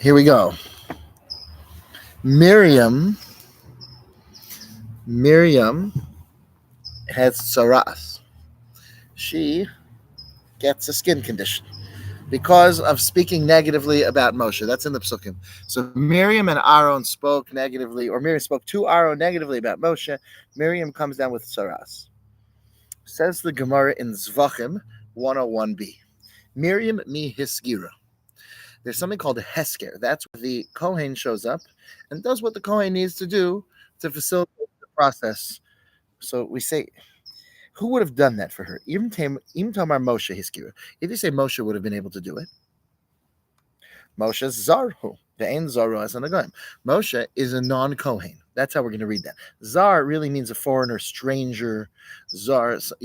Here we go. Miriam has tsaras. She gets a skin condition because of speaking negatively about Moshe. That's in the psukim. So Miriam and Aaron spoke negatively, or Miriam spoke to Aaron negatively about Moshe. Miriam comes down with tsaras. Says the Gemara in Zvachim 101b. Miriam mi hisgira. There's something called a hesker. That's where the Kohen shows up and does what the Kohen needs to do to facilitate the process. So we say, who would have done that for her? Even Tamar Moshe hiskira. If you say Moshe would have been able to do it, Moshe zarhu. The ein zaru as anagim. Moshe is a non-Kohen. That's how we're going to read that. Zar really means a foreigner, stranger. Zar, So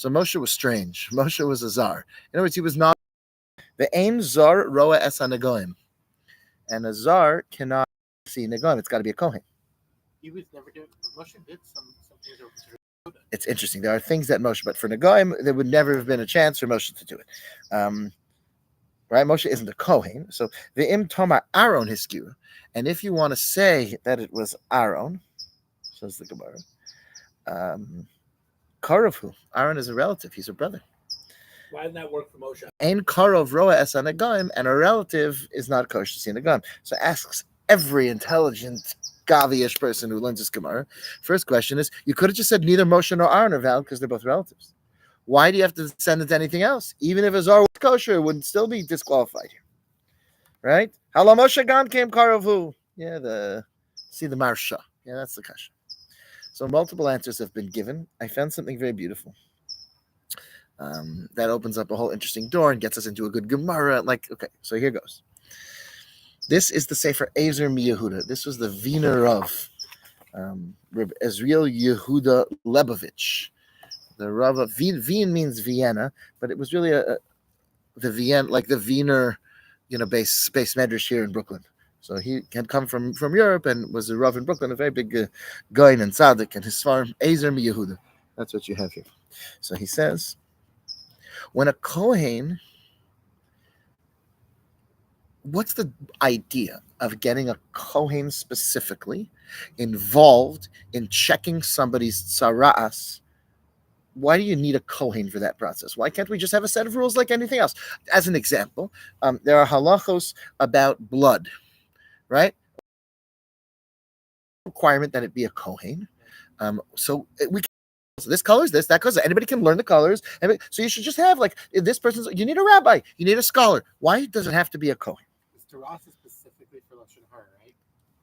Moshe was strange. Moshe was a zar. In other words, he was not. The ein zar roa es anagim, and a zar cannot see nagim. It's got to be a Kohen. He was never doing. Moshe did some things that were. It's interesting. There are things that Moshe, but for Nagaim, there would never have been a chance for Moshe to do it. Right? Moshe isn't a Kohen. So the im tomar Aaron hiskiu. And if you want to say that it was Aaron, says the Gemara, Karovhu. Aaron is a relative. He's a brother. Why didn't that work for Moshe? Ein Karov roa es Nagaim, and a relative is not kosher to see Nagaim. So asks every intelligent Gavi-ish person who learns this Gemara. First question is, you could have just said neither Moshe nor Aaron are valid because they're both relatives. Why do you have to send it to anything else? Even if a Zar was kosher, it wouldn't still be disqualified here. Right? Hala Moshe Gan came Karavu. Yeah, the Marsha. Yeah, that's the kasha. So multiple answers have been given. I found something very beautiful. That opens up a whole interesting door and gets us into a good Gemara. Okay, so here goes. This is the Sefer Ezer Mi Yehuda. This was the Wiener of Reb Ezriel Yehuda Lebovich. The Rav of Wien means Vienna, but it was really the Vienna, like the Wiener, base medrash here in Brooklyn. So he had come from Europe and was a Rav in Brooklyn, a very big guy and tzaddik, and his farm Ezer Mi Yehuda. That's what you have here. So he says, when a Kohen. What's the idea of getting a Kohen specifically involved in checking somebody's tsaras? Why do you need a Kohen for that process? Why can't we just have a set of rules like anything else? As an example, there are halachos about blood, right? Requirement that it be a Kohen. So this color is this, that color. Anybody can learn the colors. So you should just have this person's. You need a rabbi. You need a scholar. Why does it have to be a Kohen? Taras is specifically for Lashon Hara, right?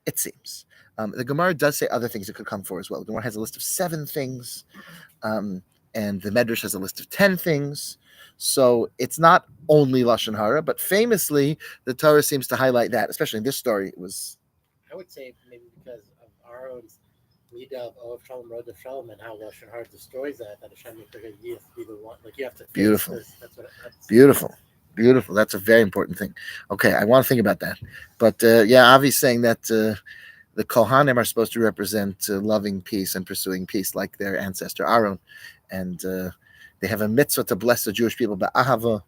It seems. The Gemara does say other things it could come for as well. The Gemara has a list of 7 things, and the Medrash has a list of 10 things. So it's not only Lashon Hara, but famously, the Torah seems to highlight that, especially in this story. It was. I would say maybe because of Aaron's lead of Olav Shalom, Road of Shalom, and how Lashon Hara destroys that Hashem makes you have to be the one. You have to. Beautiful. That's Beautiful. Beautiful. That's a very important thing. Okay, I want to think about that. But Avi's saying that the Kohanim are supposed to represent loving peace and pursuing peace like their ancestor Aaron. And they have a mitzvah to bless the Jewish people, but ahava,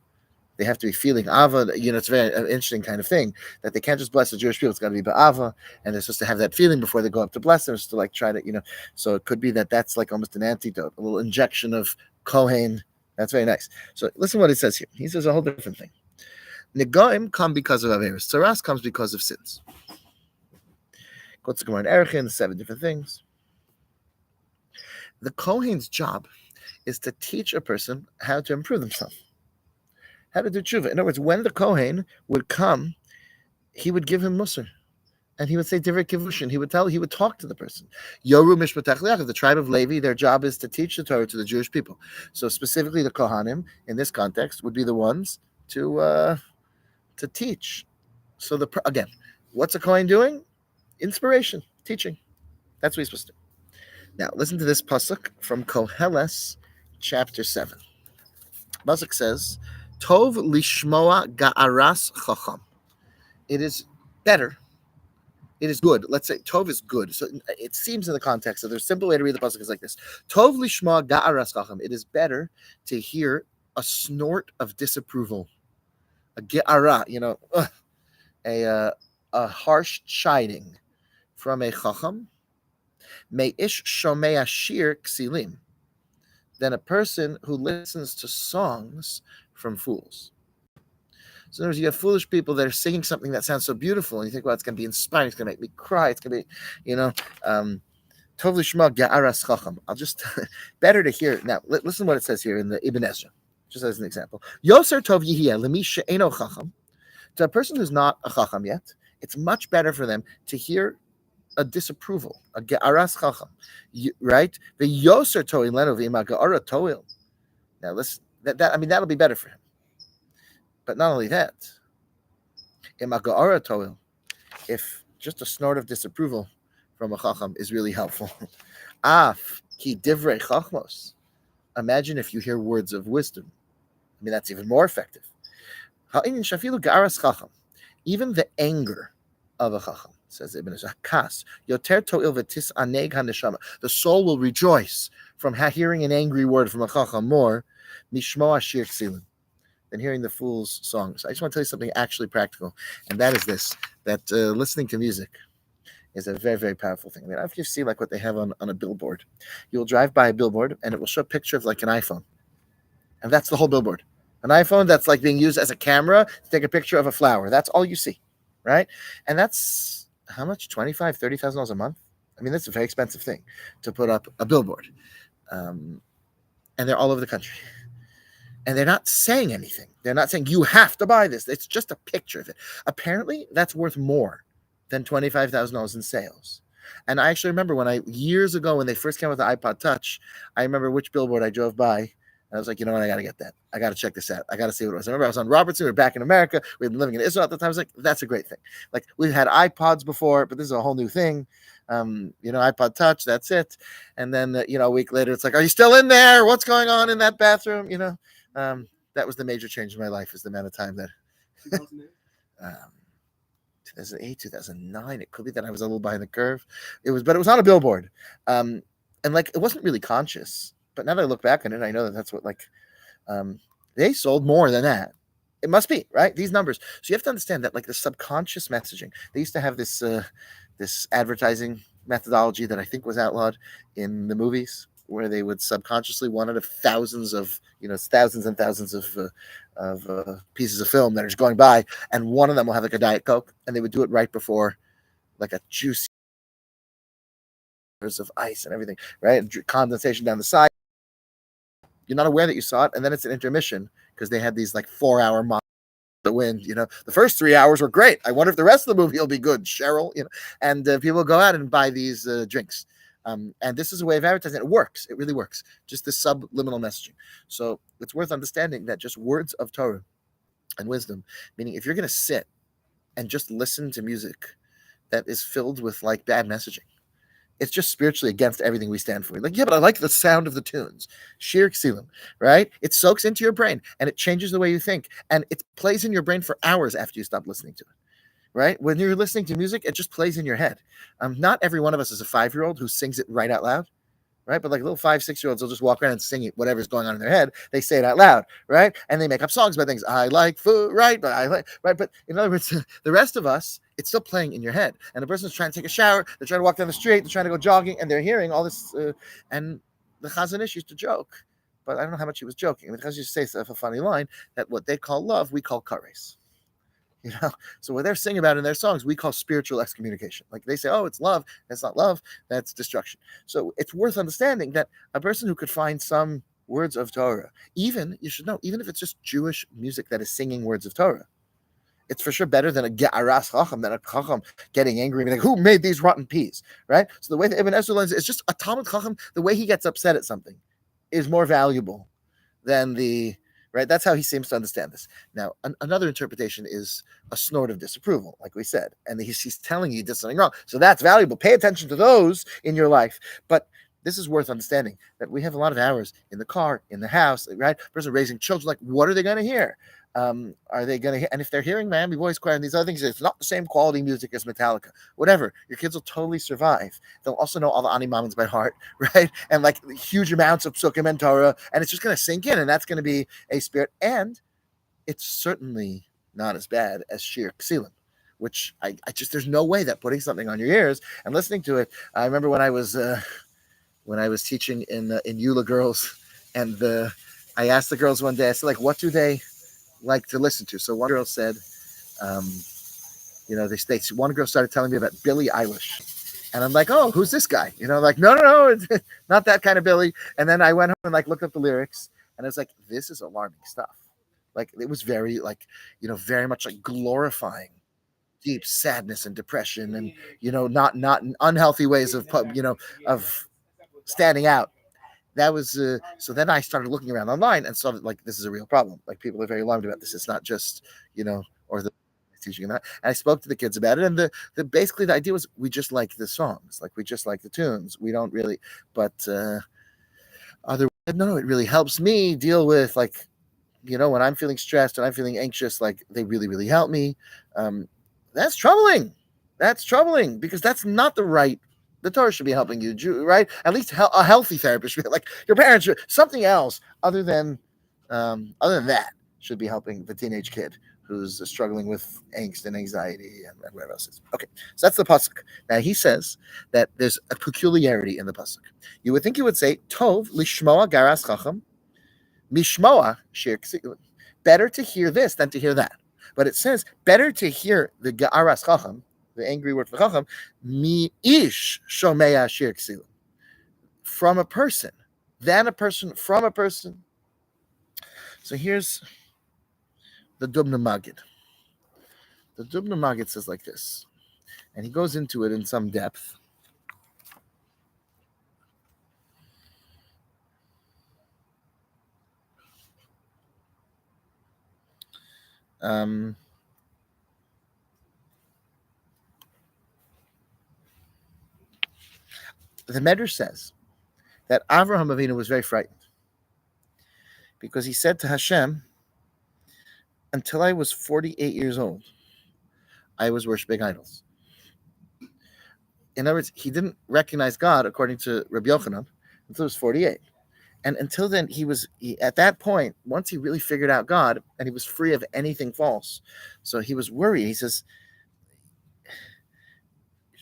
they have to be feeling ava. It's a very interesting kind of thing that they can't just bless the Jewish people. It's got to be ba'ava, and they're supposed to have that feeling before they go up to bless them, just to try to, So it could be that that's almost an antidote, a little injection of Kohen. That's very nice. So listen what it says here. He says a whole different thing. Negaim come because of Averis. Tsaras comes because of sins. Quotes the Gemara in Erechin, 7 different things. The Kohen's job is to teach a person how to improve themselves, how to do tshuva. In other words, when the Kohen would come, he would give him musar. And he would say divrei kivushin. He would talk to the person. Yoru mishpatach liach, the tribe of Levi, their job is to teach the Torah to the Jewish people. So specifically, the Kohanim in this context would be the ones to teach. So again, what's a Kohen doing? Inspiration, teaching. That's what he's supposed to do. Now listen to this pasuk from Koheles, chapter 7. Pasuk says, "Tov lishmoa ga'aras chacham." It is better. It is good. Let's say Tov is good. So it seems in the context of the simple way to read the pasuk is like this: Tov lishma ga'aras chacham. It is better to hear a snort of disapproval, a ge'ara, a harsh chiding from a chacham, may ish shomea shir ksilim, than a person who listens to songs from fools. So in other words, you have foolish people that are singing something that sounds so beautiful, and you think, well, it's going to be inspiring, it's going to make me cry, it's going to be, you know, tov lishma ge'aras chacham. I'll just, better to hear it. Now, listen to what it says here in the Ibn Ezra, just as an example. Yoser tov yihiyeh lemi she'eno chacham. To a person who's not a chacham yet, it's much better for them to hear a disapproval, a ge'aras chacham, right? The yoser toil lenu v'ima ge'ara toil. Now listen, that I mean that'll be better for him. But not only that, ima ge'ara toil, if just a snort of disapproval from a chacham is really helpful. Af ki divrei chachmos. Imagine if you hear words of wisdom. I mean that's even more effective. Ha'inin shafilu ge'aras chacham. Even the anger of a chacham, says Ibn Zakas, yoter to'il v'tis aneg haneshama. The soul will rejoice from hearing an angry word from a chacham more mishmo ashir ksilim than hearing the fool's songs. I just want to tell you something actually practical, and that is this: that listening to music is a very, very powerful thing. I mean, if you see like what they have on a billboard, you'll drive by a billboard and it will show a picture of like an iPhone, and that's the whole billboard. An iPhone that's like being used as a camera to take a picture of a flower. That's all you see, right? And that's how much? $25,000-$30,000 a month. I mean, that's a very expensive thing to put up a billboard, and they're all over the country. And they're not saying anything. They're not saying you have to buy this. It's just a picture of it. Apparently, that's worth more than $25,000 in sales. And I actually remember years ago when they first came with the iPod Touch, I remember which billboard I drove by. And I was like, you know what? I got to get that. I got to check this out. I got to see what it was. I remember I was on Robertson. We were back in America. We had been living in Israel at the time. I was like, that's a great thing. Like we've had iPods before, but this is a whole new thing. iPod Touch, that's it. And then, a week later, it's like, are you still in there? What's going on in that bathroom? That was the major change in my life is the amount of time that 2008, 2009. It could be that I was a little behind the curve. But it was on a billboard. And like, it wasn't really conscious. But now that I look back on it, I know that that's what they sold more than that. It must be, right? These numbers. So you have to understand that like the subconscious messaging, they used to have this advertising methodology that I think was outlawed in the movies, where they would subconsciously, one out of thousands and thousands of pieces of film that are just going by, and one of them will have like a Diet Coke, and they would do it right before like a juicy of ice and everything, right? Condensation down the side. You're not aware that you saw it, and then it's an intermission because they had these like 4-hour the wind. The first 3 hours were great. I wonder if the rest of the movie will be good, Cheryl. And people go out and buy these drinks. And this is a way of advertising. It works. It really works. Just this subliminal messaging. So it's worth understanding that just words of Torah and wisdom, meaning if you're going to sit and just listen to music that is filled with like bad messaging, it's just spiritually against everything we stand for. Like, yeah, but I like the sound of the tunes. Shir ksilim, right? It soaks into your brain and it changes the way you think. And it plays in your brain for hours after you stop listening to it. Right? When you're listening to music, it just plays in your head. Not every one of us is a 5-year-old who sings it right out loud, right? But like little 5-6-year-olds will just walk around and sing it, whatever's going on in their head. They say it out loud, right? And they make up songs about things. I like food, right? But in other words, the rest of us, it's still playing in your head. And the person's trying to take a shower, they're trying to walk down the street, they're trying to go jogging, and they're hearing all this. And the Chazon Ish used to joke, but I don't know how much he was joking. I mean, the Chazon Ish used to say a funny line that what they call love, we call kares. So what they're singing about in their songs, we call spiritual excommunication. Like they say, oh, it's love. That's not love. That's destruction. So it's worth understanding that a person who could find some words of Torah, even if it's just Jewish music that is singing words of Torah, it's for sure better than a ge'aras chacham, than a chacham getting angry and being like, who made these rotten peas, right? So the way that Ibn Ezra learns is just a Talmud chacham, the way he gets upset at something is more valuable than right? That's how he seems to understand this. Now, another interpretation is a snort of disapproval, like we said. And he's telling you did something wrong. So that's valuable. Pay attention to those in your life. But this is worth understanding that we have a lot of hours in the car, in the house, right? Person raising children, like, what are they going to hear? Are they going to hear? And if they're hearing Miami Boys Choir and these other things, it's not the same quality music as Metallica. Whatever, your kids will totally survive. They'll also know all the Ani Mamins by heart, right? And like huge amounts of Psukim and Torah, and it's just going to sink in, and that's going to be a spirit. And it's certainly not as bad as Shir Ksilim, which I just there's no way that putting something on your ears and listening to it. I remember when I was teaching in Eula girls, and I asked the girls one day. I said, like, what do they like to listen to? So one girl said, um, one girl started telling me about Billie Eilish. And I'm like, oh, who's this guy? Like, no, it's not that kind of Billy. And then I went home and like looked up the lyrics, and I was like, this is alarming stuff. Like it was very like, very much like glorifying deep sadness and depression, and not unhealthy ways of standing out. That was so. Then I started looking around online and saw that like this is a real problem. Like people are very alarmed about this. It's not just or the teaching and that. And I spoke to the kids about it, and the basically the idea was we just like the songs, like we just like the tunes. We don't really, but other no, it really helps me deal with like when I'm feeling stressed and I'm feeling anxious. Like they really really help me. Um, that's troubling. That's troubling because that's not the right. The Torah should be helping you, right? At least a healthy therapist should be like your parents should something else other than that should be helping the teenage kid who's struggling with angst and anxiety and whatever else is. Okay, so that's the pasuk. Now he says that there's a peculiarity in the pasuk. You would think he would say tov lishmoa garas chacham mishmoa shir ksilim. Better to hear this than to hear that. But it says better to hear the garas chacham, the angry word for chacham, mi ish shomea shir ksilim, from a person, than a person, from a person. So here's the Dubna Magid. The Dubna Magid says like this, and he goes into it in some depth. The Medrash says that Avraham Avinu was very frightened because he said to Hashem, until I was 48 years old, I was worshiping idols. In other words, he didn't recognize God, according to Rabbi Yochanan, until he was 48. And until then, at that point, once he really figured out God, and he was free of anything false. So he was worried. He says,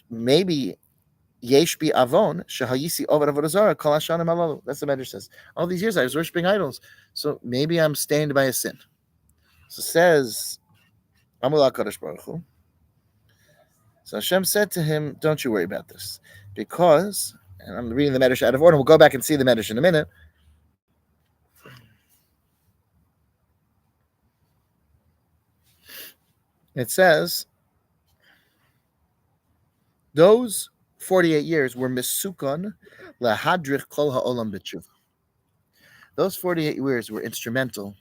maybe Yesh bi avon shehayisi over avodah zarah kol hashanim halalu. That's the Medrash says. All these years I was worshiping idols, so maybe I'm stained by a sin. So says Amul HaKadosh Baruch Hu. So Hashem said to him, "Don't you worry about this, because." And I'm reading the Medrash out of order. We'll go back and see the Medrash in a minute. It says those 48 years were misukon lahadrich kol ha'olam b'tshuva. Those 48 years were instrumental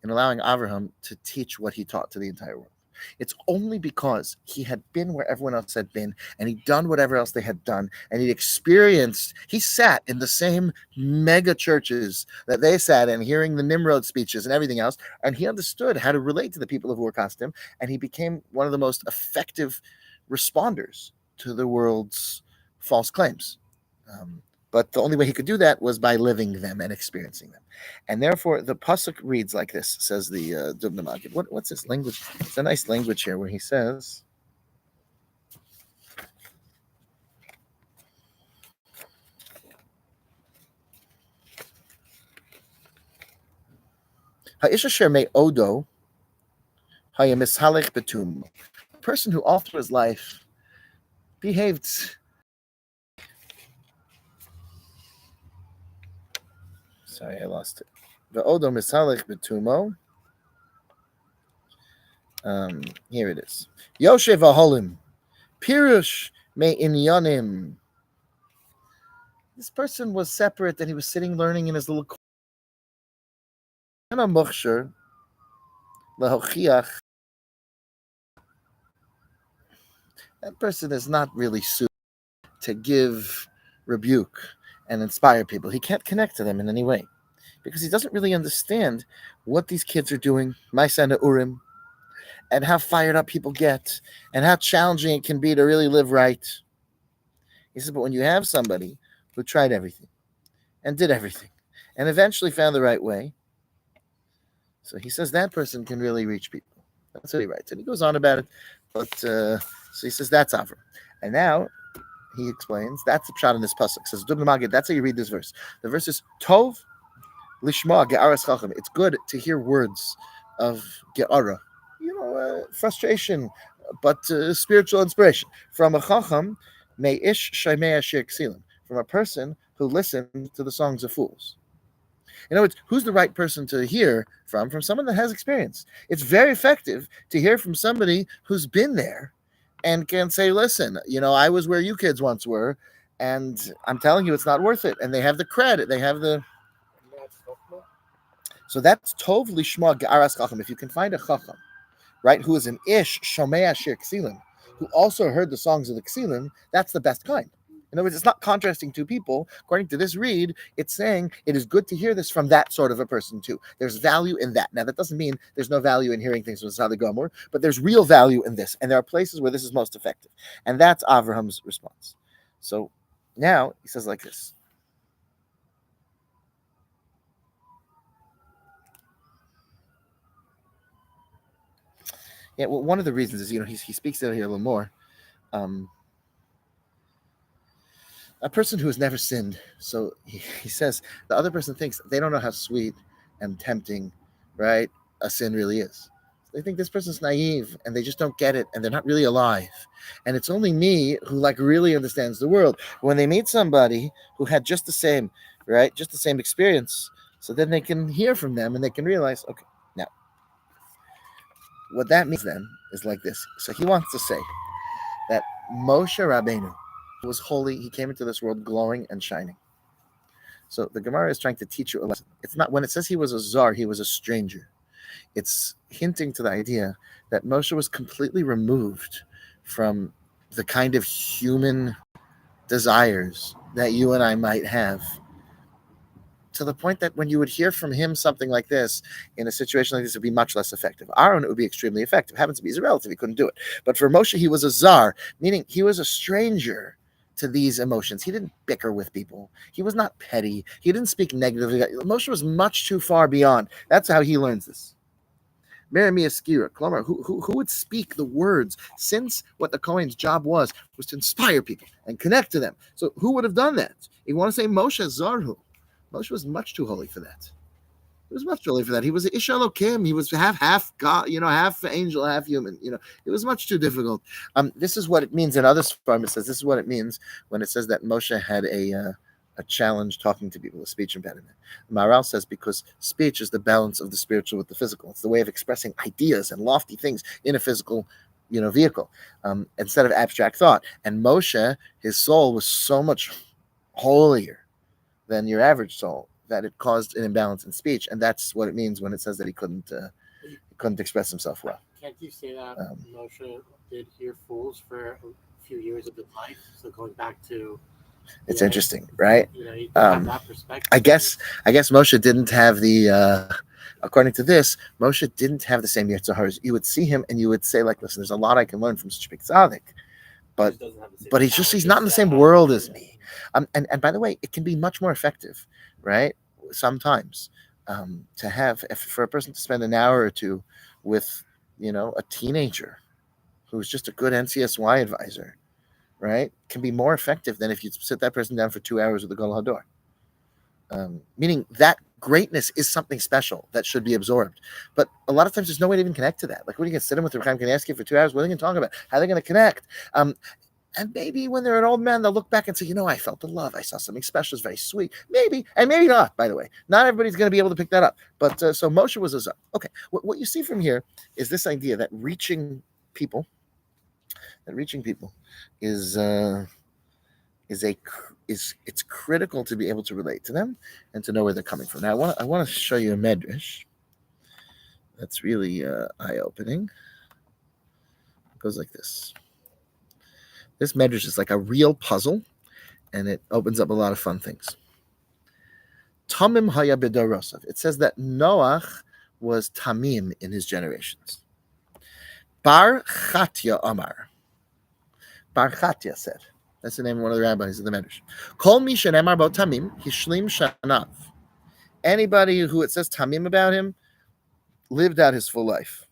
in allowing Avraham to teach what he taught to the entire world. It's only because he had been where everyone else had been, and he'd done whatever else they had done, and he sat in the same mega churches that they sat in, hearing the Nimrod speeches and everything else, and he understood how to relate to the people of Ur-Kasdim, and he became one of the most effective responders to the world's false claims. But the only way he could do that was by living them and experiencing them. And therefore, the pasuk reads like this, says the Dubna Magid. What's this language? It's a nice language here where he says, Ha'isha sher me odo haya mishalech betum. A person who all through his life behaved. Sorry, I lost it. The odo mishalech betumo. Here it is. Yoshev aholim, pirush me inyanim. This person was separate, and he was sitting learning in his little corner. That person is not really suited to give rebuke and inspire people. He can't connect to them in any way because he doesn't really understand what these kids are doing, Maisana Urim, and how fired up people get and how challenging it can be to really live right. He says, but when you have somebody who tried everything and did everything and eventually found the right way, so he says that person can really reach people. That's what he writes, and he goes on about it. But so he says that's Avram, and now he explains that's the pshat in this pasuk. Says Dubna Magid. That's how you read this verse. The verse is Tov lishma ge'aras chacham. It's good to hear words of ge'ara, frustration, but spiritual inspiration from a chacham. May ish shaymei ashir ksilim, from a person who listens to the songs of fools. In other words, who's the right person to hear from? From someone that has experience. It's very effective to hear from somebody who's been there and can say, listen, I was where you kids once were, and I'm telling you it's not worth it. And they have the credit. They have the... So that's Tov Lishma Ge'aras Chacham. If you can find a Chacham, right, who is an Ish Shomei Shir Ksilim, who also heard the songs of the Ksilim, that's the best kind. In other words, it's not contrasting two people. According to this read, it's saying it is good to hear this from that sort of a person too. There's value in that. Now, that doesn't mean there's no value in hearing things from Tzaddik Gomor, but there's real value in this. And there are places where this is most effective. And that's Avraham's response. So now he says like this. Yeah, well, one of the reasons is, he speaks out here a little more. A person who has never sinned. So he says the other person thinks they don't know how sweet and tempting, right, a sin really is. They think this person's naive and they just don't get it and they're not really alive. And it's only me who really understands the world. When they meet somebody who had just the same, right, just the same experience, so then they can hear from them and they can realize, okay, now, what that means then is like this. So he wants to say that Moshe Rabbeinu was holy. He came into this world glowing and shining. So the Gemara is trying to teach you a lesson. It's not, when it says he was a czar, he was a stranger. It's hinting to the idea that Moshe was completely removed from the kind of human desires that you and I might have, to the point that when you would hear from him something like this in a situation like this, it would be much less effective. Aaron, it would be extremely effective. Happens to be he's a relative, he couldn't do it. But for Moshe, he was a czar, meaning he was a stranger to these emotions. He didn't bicker with people. He was not petty. He didn't speak negatively. Moshe was much too far beyond. That's how he learns this. Meremi Askira, Klomar, who would speak the words, since what the Kohen's job was to inspire people and connect to them. So who would have done that? You want to say Moshe Zarhu. Moshe was much too holy for that. He was much too holy for that. He was Ish Elokim. He was half God, half angel, half human. It was much too difficult. This is what it means in other Sfarim. It says this is what it means when it says that Moshe had a challenge talking to people, a speech impediment. Maharal says because speech is the balance of the spiritual with the physical. It's the way of expressing ideas and lofty things in a physical, vehicle, instead of abstract thought. And Moshe, his soul was so much holier than your average soul that it caused an imbalance in speech, and that's what it means when it says that he couldn't express himself well. Can't you say that Moshe did hear fools for a few years of his life? So going back to, it's interesting, right? You have that perspective. I guess Moshe didn't have the. According to this, Moshe didn't have the same Yetzer Hara. You would see him and you would say, like, listen, there's a lot I can learn from such a big tzaddik, but he's not in the same world as me. And by the way, it can be much more effective, right? Sometimes to have, for a person to spend an hour or two with, a teenager who's just a good NCSY advisor, right, can be more effective than if you sit that person down for 2 hours with the Gadol Hador. Meaning that greatness is something special that should be absorbed. But a lot of times there's no way to even connect to that. Like, what are you going to sit in with the Chaim Kanievsky for 2 hours? What are they going to talk about? How are they going to connect? And maybe when they're an old man, they'll look back and say, I felt the love. I saw something special. It's very sweet. Maybe, and maybe not, by the way. Not everybody's going to be able to pick that up. But so Moshe was a czar. Okay, what you see from here is this idea that reaching people is it's critical to be able to relate to them and to know where they're coming from. Now, I want to show you a medrash that's really eye-opening. It goes like this. This medrash is like a real puzzle, and it opens up a lot of fun things. Tamim haya b'dorosav. It says that Noach was tamim in his generations. Bar Chatya Amar. Bar Chatya said. That's the name of one of the rabbis of the medrash. Kol mi shenemar bo tamim hishlim shanav. Anybody who it says tamim about him lived out his full life.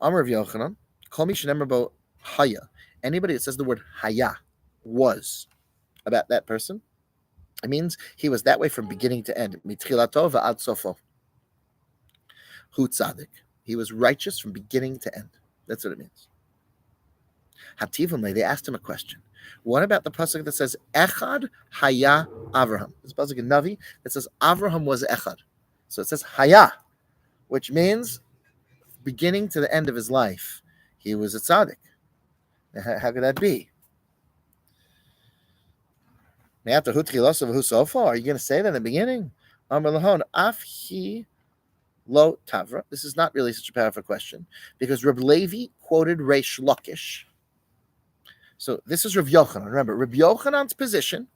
Amar Rav Yochanan, Kol mi shenemar bo haya. Anybody that says the word haya, was, about that person, it means he was that way from beginning to end. Mitchilato va'ad sofo. Hu tzadik. He was righteous from beginning to end. That's what it means. Hativumle, they asked him a question. What about the pasuk that says Echad Haya Avraham? This pasuk in Navi that says Avraham was Echad. So it says Haya, which means beginning to the end of his life, he was a tzaddik. How could that be? Are you going to say that in the beginning? Afhi lo tavra. This is not really such a powerful question because Reb Levi quoted Reish Lakish. So this is Rav Yochanan. Remember, Rav Yochanan's position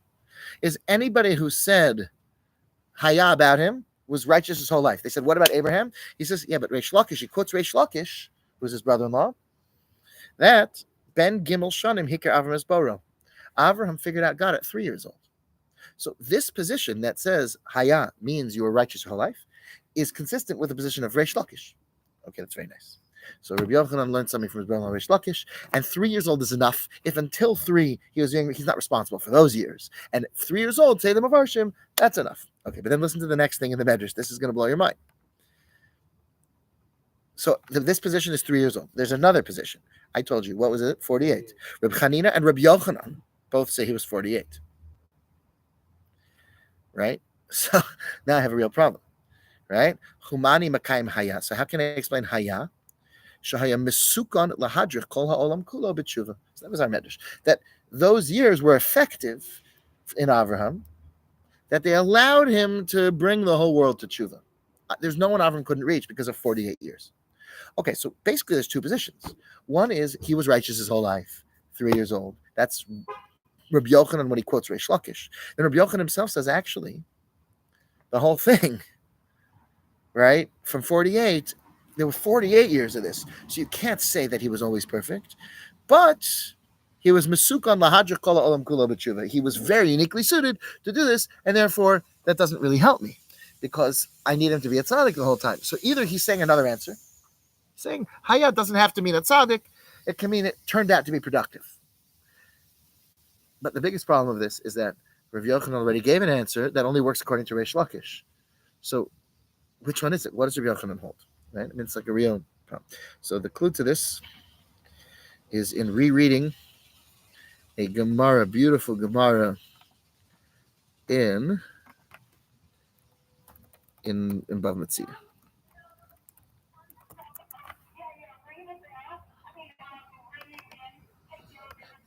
is anybody who said Haya about him was righteous his whole life. They said, what about Abraham? He says, yeah, but Reish Lakish, he quotes Reish Lakish, who's his brother-in-law, that Ben Gimel Shanim Hikar Avram es Boro. Avraham figured out God at 3 years old. So this position that says Haya means you were righteous your whole life is consistent with the position of Reish Lakish. Okay, that's very nice. So Rabbi Yochanan learned something from his brother Reish Lakish, and 3 years old is enough. If until 3 he was young, he's not responsible for those years. And 3 years old, say the Mavarshim, that's enough. Okay, but then listen to the next thing in the Medrash. This is going to blow your mind. So this position is 3 years old. There's another position. I told you, what was it? 48. Rabbi Chanina and Rabbi Yochanan both say he was 48. Right? So now I have a real problem. Right? Humani Makayim Haya. So how can I explain Haya? Shahaya Misukon Lahadrich Kol Ha'olam Kulo B'tshuva. So that was our medrash. That those years were effective in Avraham, that they allowed him to bring the whole world to tshuva. There's no one Avraham couldn't reach because of 48 years. Okay, so basically there's two positions. One is he was righteous his whole life, 3 years old. That's Rabbi Yochanan when he quotes Reish Lakish. Then Rabbi Yochanan himself says, actually, the whole thing, right, from 48, there were 48 years of this. So you can't say that he was always perfect. But he was Mesukan Lahadra Kola Olam Kulo B'tshuva. He was very uniquely suited to do this, and therefore that doesn't really help me because I need him to be a tzaddik the whole time. So either he's saying another answer, saying Haya doesn't have to mean a tzaddik, it can mean it turned out to be productive. But the biggest problem of this is that Rav Yochanan already gave an answer that only works according to Reish Lakish. So which one is it? What does Rav Yochanan hold? Right? I mean, it's like a real problem. So the clue to this is in rereading a Gemara, beautiful Gemara in Bava Metzia.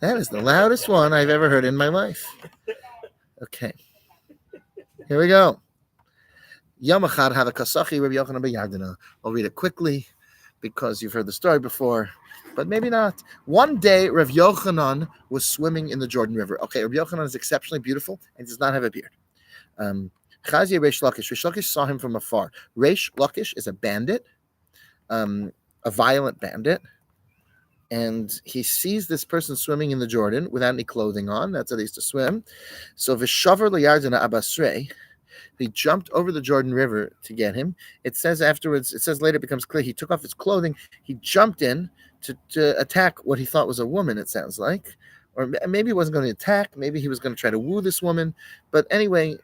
That is the loudest one I've ever heard in my life. Okay. Here we go. Yom Echad had a kasachi Rabbi Yochanan b'Yardena. I'll read it quickly because you've heard the story before, but maybe not. One day, Rav Yochanan was swimming in the Jordan River. Okay, Rav Yochanan is exceptionally beautiful and does not have a beard. Chazi Reish Lakish. Reish Lakish saw him from afar. Reish Lakish is a bandit, a violent bandit, and he sees this person swimming in the Jordan without any clothing on. That's how they used to swim. So Vishavar Liyardena Abasrei. He jumped over the Jordan River to get him. It says afterwards, it says later it becomes clear, he took off his clothing, he jumped in to attack what he thought was a woman, it sounds like. Or maybe he wasn't going to attack, maybe he was going to try to woo this woman. But anyway,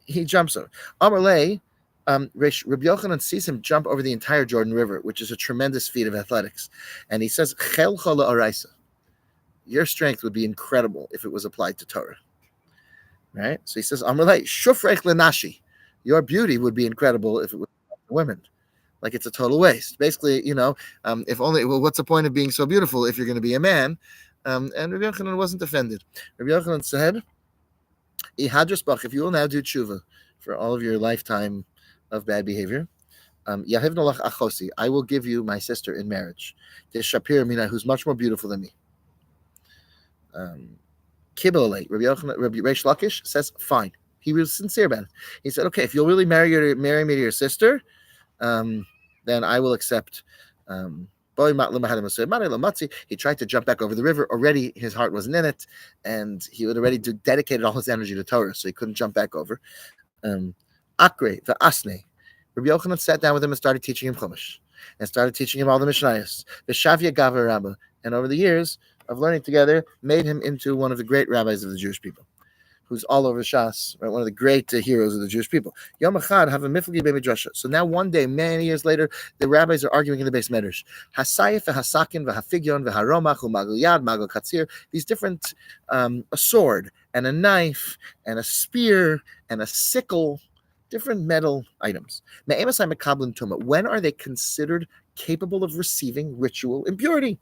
he jumps over. Amarle, Rabbi Yochanan sees him jump over the entire Jordan River, which is a tremendous feat of athletics. And he says, Chel Chola Araisa. Your strength would be incredible if it was applied to Torah. Right? So he says, Amalei, Shufrech Lenashi. Your beauty would be incredible if it was women. Like it's a total waste. Basically, if only, well, what's the point of being so beautiful if you're going to be a man? And Rabbi Yochanan wasn't offended. Rabbi Yochanan said, if you will now do tshuva for all of your lifetime of bad behavior, I will give you my sister in marriage. Shapir Mina, who's much more beautiful than me. Kibboleh, Rabbi Reish Lakish says, fine. He was sincere about it. He said, okay, if you'll really marry me to your sister, then I will accept. He tried to jump back over the river. Already his heart wasn't in it, and he had already dedicated all his energy to Torah, so he couldn't jump back over. Akre, the Asne. Rabbi Yochanan sat down with him and started teaching him Chumash. and started teaching him all the Mishnayos. Vishavya Gava Rabba, and over the years of learning together, made him into one of the great rabbis of the Jewish people, who's all over Shas, right? One of the great heroes of the Jewish people. Yom Echad have a miflagi b'midrasha. So now one day, many years later, the rabbis are arguing in the base medrash. Hasayif v'hasakin v'hafigyon v'haromach u'magul yad magul katzir. These different, a sword and a knife and a spear and a sickle, different metal items. Me'emasai mekablim tuma. When are they considered capable of receiving ritual impurity?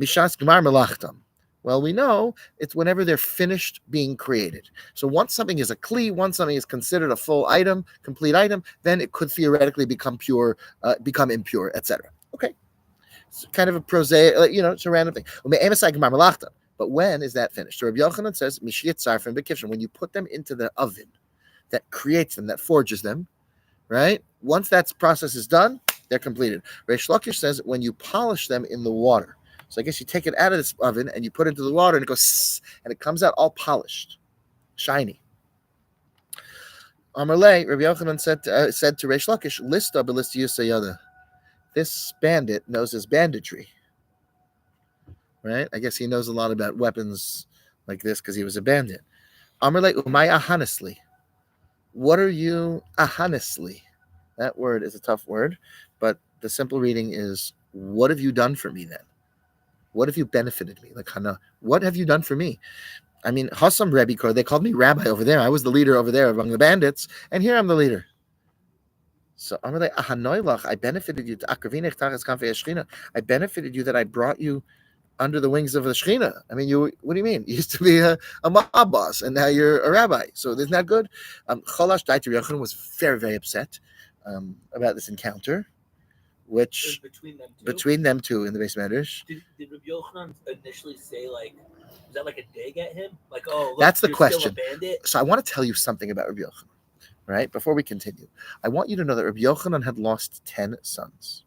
Mishas Gemar Melachtam. Well, we know it's whenever they're finished being created. So once something is a kli, once something is considered a full item, complete item, then it could theoretically become pure, become impure, etc. Okay, it's kind of a prosaic, it's a random thing. But when is that finished? So Rabbi Yochanan says, Mishiyat Sarfin Bekivshin, when you put them into the oven that creates them, that forges them, right? Once that process is done, they're completed. Reish Lakish says, when you polish them in the water. So I guess you take it out of this oven and you put it into the water and it goes, and it comes out all polished, shiny. Amarle, Rabbi Yochanan said to Reish Lakish, Lista b'lista yusayada. This bandit knows his banditry, right? I guess he knows a lot about weapons like this because he was a bandit. Amarle umay ahanesli. What are you ahanesli? That word is a tough word, but the simple reading is, what have you done for me then? What have you benefited me? Like Hana, what have you done for me? I mean, Hassam Rebbe Kor, they called me rabbi over there. I was the leader over there among the bandits, and here I'm the leader. So I'm like, I benefited you. I benefited you that I brought you under the wings of the Shechina. I mean, what do you mean? You used to be a mob boss, and now you're a rabbi. So isn't that good? Cholash Daiter Yochanan was very, very upset about this encounter, which between them two in the base medrash. Did Rabbi Yochanan initially say, like, is that like a dig at him? Like, oh, look, that's the you're question. Still a bandit? So I want to tell you something about Rabbi Yochanan, right? Before we continue, I want you to know that Rabbi Yochanan had lost 10 sons.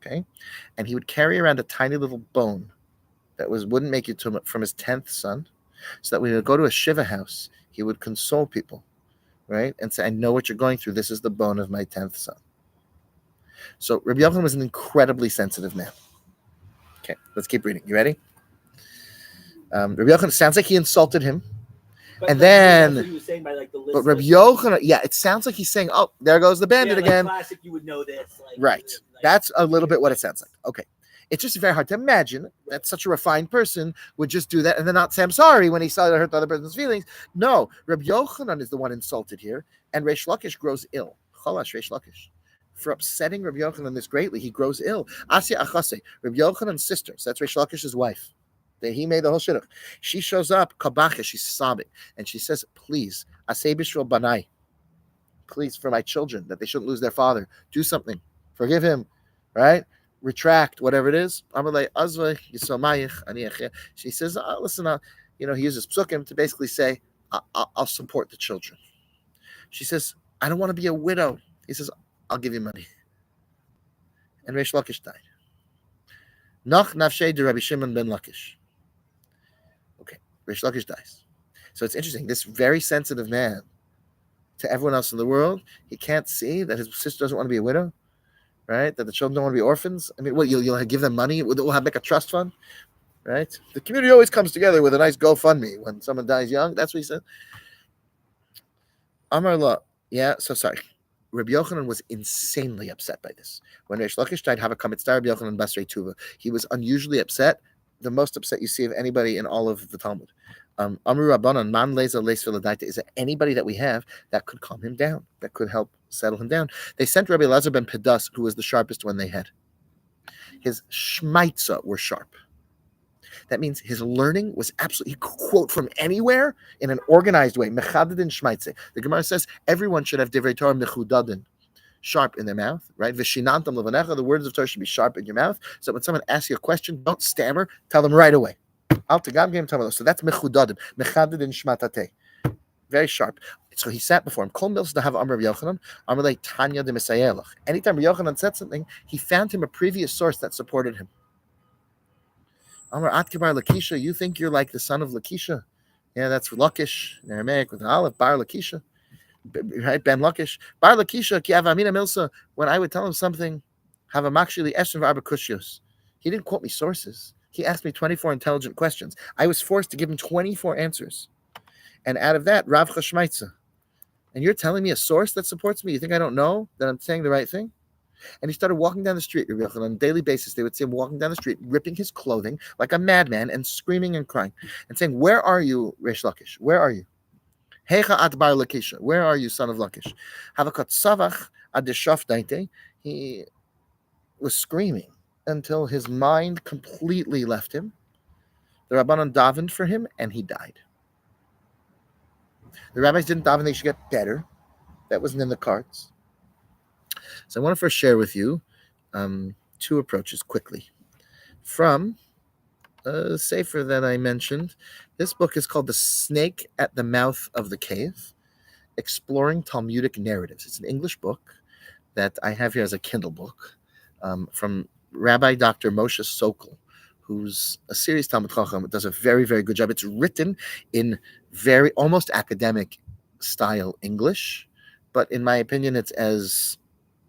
Okay, and he would carry around a tiny little bone that wouldn't make it to him from his 10th son, so that when he would go to a shiva house, he would console people, right, and say, "I know what you're going through. This is the bone of my 10th son." So Rabbi Yochanan was an incredibly sensitive man. Okay, let's keep reading. You ready? Rabbi Yochanan sounds like he insulted him. And then, that's what he was saying by, like, the list. But Rabbi Yochanan, it sounds like he's saying, "Oh, there goes the bandit again." Classic, you would know this. Like, right. That's a little bit what it sounds like. Okay. It's just very hard to imagine that such a refined person would just do that and then not say, "I'm sorry," when he saw that hurt the other person's feelings. No, Rabbi Yochanan is the one insulted here, and Reish Lakish grows ill. Chalash Reish Lakish. For upsetting Rabbi Yochanan this greatly, he grows ill. Asya Achase, Rabbi Yochanan's sister, so that's Reish Lakish's wife. He made the whole shidduch. She shows up, kabacha, she's sobbing, and she says, "Please, asay b'shvil banai, please, for my children, that they shouldn't lose their father, do something, forgive him, right? Retract, whatever it is." She says, "Listen, he uses psukim to basically say, I'll support the children." She says, "I don't want to be a widow." He says, "I'll give you money." And Reish Lakish died. Nach nafshei de Rabbi Shimon ben Lakish. Okay, Reish Lakish dies. So it's interesting. This very sensitive man, to everyone else in the world, he can't see that his sister doesn't want to be a widow, right? That the children don't want to be orphans. I mean, what, you'll give them money? We'll have make a trust fund, right? The community always comes together with a nice GoFundMe when someone dies young. That's what he said. Amar La. Yeah, so sorry. Rabbi Yochanan was insanely upset by this. When Reish Lakish died, Havakamitzdar Rabbi Yochanan Basrei Tuva, he was unusually upset, the most upset you see of anybody in all of the Talmud. Amru Rabbanan, Man Leza Leis Viladaita, is there anybody that we have that could calm him down, that could help settle him down? They sent Rabbi Elazar ben Pedas, who was the sharpest one they had. His shmaitza were sharp. That means his learning was absolutely, he could quote from anywhere in an organized way. Mechadadin shmaitze. The Gemara says everyone should have divrei Torah mechudadin, sharp in their mouth, right? Vishinantam levanecha, the words of Torah should be sharp in your mouth. So when someone asks you a question, don't stammer, tell them right away. Al tagam game tamalos. So that's mechudadim, mechadadin shmatate. Very sharp. So he sat before him. Kol mils to have Amar Yochanan, Amar le Tanya de Misayelach. Anytime Yochanan said something, he found him a previous source that supported him. Amar Atkibar Lakisha, you think you're like the son of Lakisha? Yeah, that's Lakish in Aramaic with an Aleph, Bar Lakisha. Right, Ben Lakish. Bar Lakisha, Ki Avamina Milsa. When I would tell him something, Have a makshili esrin v'arba kushios. He didn't quote me sources. He asked me 24 intelligent questions. I was forced to give him 24 answers. And out of that, Rav Chashmaitza. And you're telling me a source that supports me? You think I don't know that I'm saying the right thing? And he started walking down the street, on a daily basis. They would see him walking down the street, ripping his clothing like a madman and screaming and crying and saying, "Where are you, Resh Lakish? Where are you? Hecha at bar Lakish? Where are you, son of Lakish?" Havakot savach ad daite. He was screaming until his mind completely left him. The Rabbanon davened for him, and he died. The rabbis didn't daven; they should get better. That wasn't in the cards. So I want to first share with you two approaches quickly. From a sefer that I mentioned, this book is called The Snake at the Mouth of the Cave, Exploring Talmudic Narratives. It's an English book that I have here as a Kindle book from Rabbi Dr. Moshe Sokol, who's a serious Talmud Chacham, does a very, very good job. It's written in very almost academic style English, but in my opinion, it's as